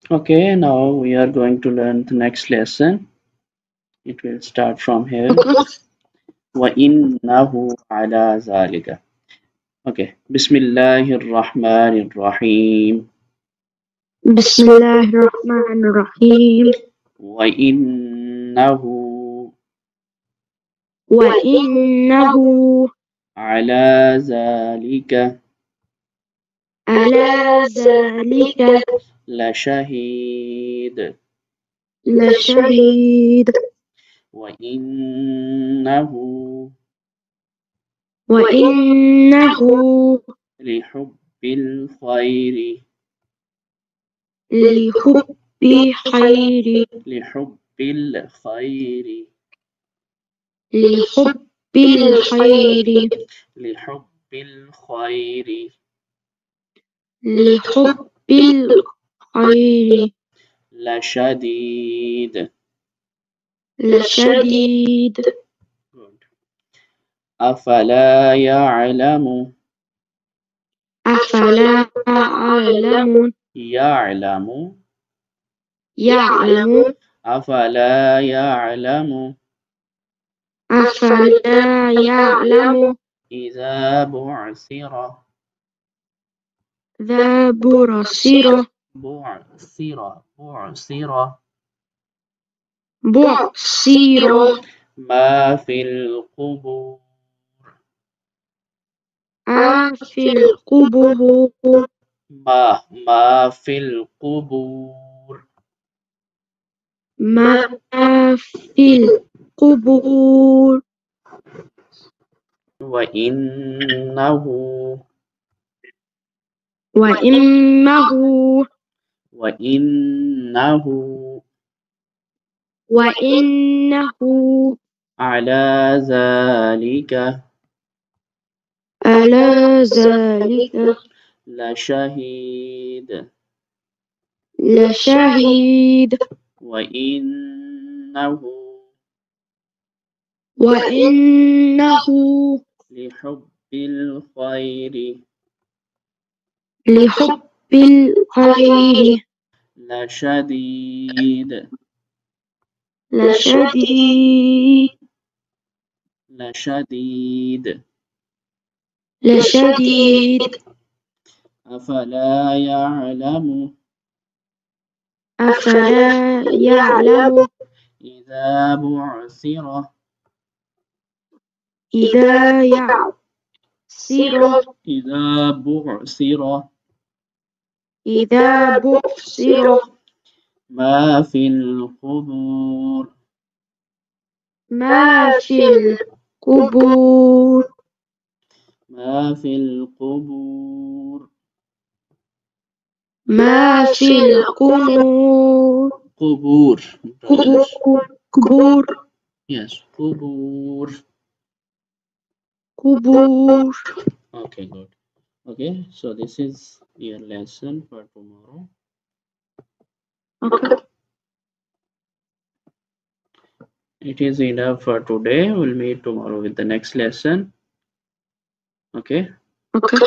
Okay, now we are going to learn the next lesson. It will start from here. وَإِنَّهُ عَلَى ذَلِكَ. Okay. بسم الله الرحمن الرحيم. بسم الله الرحمن الرحيم. وَإِنَّهُ وإنه على ذلك على ذلك لشهيد. لشهيد. وإنه وإنه لحب الخير لحب خير لحب الخير لحب الخير لحب الخير لحب الخير لشديد. لشديد. Good. أفلا يعلم أفلا أعلم يعلم يعلم أفلا يعلم أفلا يعلم إذا بعثر ذا برصيرة بعثر بعصيرة ما في القبور في القبور ما في القبور ما في القبور وإنه وإنه وإنه وإنه على ذلك على ذلك لشهيد. لشهيد. وإنه وإنه لحب الخير لحب الخير لشديد. لشديد. لشديد. لشديد. أفلا يعلم أفلا يعلم إذا بعثر إذا يعصر إذا بعثر إذا بؤسر ما في القبور ما في القبور ما في القبور ما في القبور قبور brothers. قبور Yes, قبور. قبور. Okay, good. Okay, so this is your lesson for tomorrow. Okay. It is enough for today. We'll meet tomorrow with the next lesson. Okay. Okay.